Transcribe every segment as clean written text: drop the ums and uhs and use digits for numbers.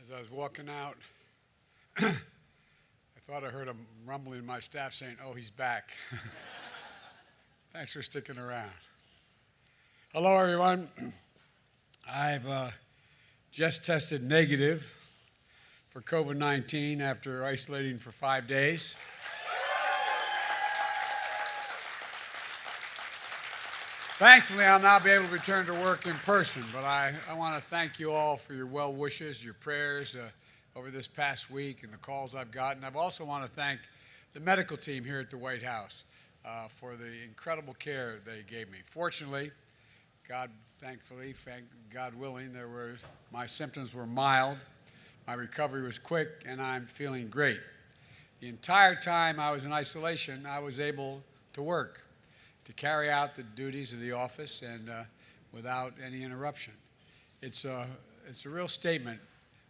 As I was walking out, I thought I heard a rumbling in my staff saying, "Oh, he's back." Thanks for sticking around. Hello, everyone. I've just tested negative for COVID-19 after isolating for 5 days. Thankfully, I'll now be able to return to work in person, but I want to thank you all for your well wishes, your prayers over this past week and the calls I've gotten. I also want to thank the medical team here at the White House for the incredible care they gave me. Fortunately, God willing, my symptoms were mild, my recovery was quick, and I'm feeling great. The entire time I was in isolation, I was able to work, to carry out the duties of the office and without any interruption. It's a real statement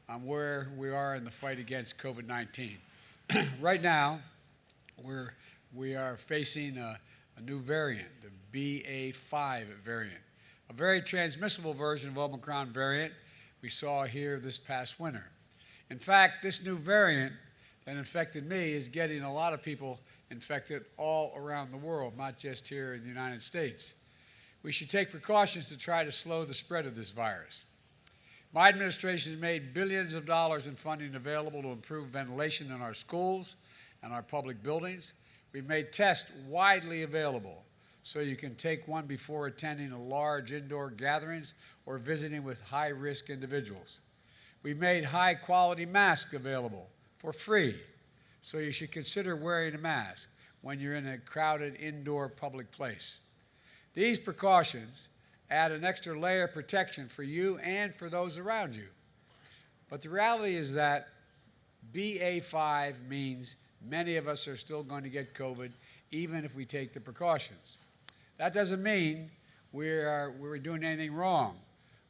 on where we are in the fight against COVID-19. Right now, we are facing a new variant, the BA.5 variant, a very transmissible version of Omicron variant we saw here this past winter. In fact, this new variant that infected me is getting a lot of people infected all around the world, not just here in the United States. We should take precautions to try to slow the spread of this virus. My administration has made billions of dollars in funding available to improve ventilation in our schools and our public buildings. We've made tests widely available so you can take one before attending a large indoor gatherings or visiting with high-risk individuals. We've made high-quality masks available for free, so you should consider wearing a mask when you're in a crowded indoor public place. These precautions add an extra layer of protection for you and for those around you. But the reality is that BA.5 means many of us are still going to get COVID, even if we take the precautions. That doesn't mean we're doing anything wrong.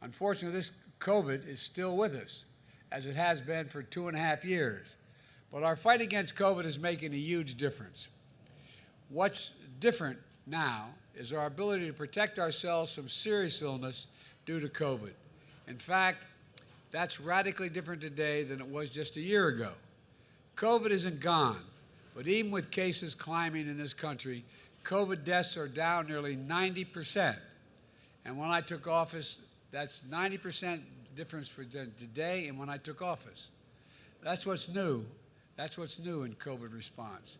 Unfortunately, this COVID is still with us, as it has been for 2.5 years. But our fight against COVID is making a huge difference. What's different now is our ability to protect ourselves from serious illness due to COVID. In fact, that's radically different today than it was just a year ago. COVID isn't gone, but even with cases climbing in this country, COVID deaths are down nearly 90%. And when I took office, that's 90% difference for today and when I took office. That's what's new. That's what's new in COVID response,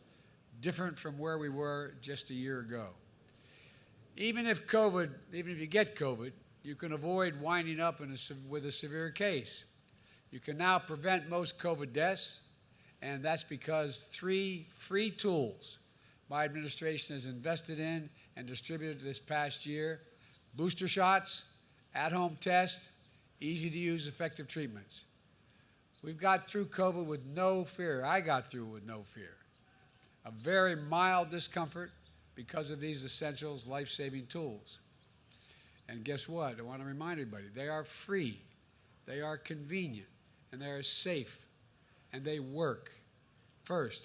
different from where we were just a year ago. Even if you get COVID, you can avoid winding up with a severe case. You can now prevent most COVID deaths, and that's because 3 free tools my administration has invested in and distributed this past year: booster shots, at-home tests, easy-to-use effective treatments. We've got through COVID with no fear. I got through with no fear. A very mild discomfort because of these essentials, life-saving tools. And guess what? I want to remind everybody, they are free, they are convenient, and they are safe, and they work. First,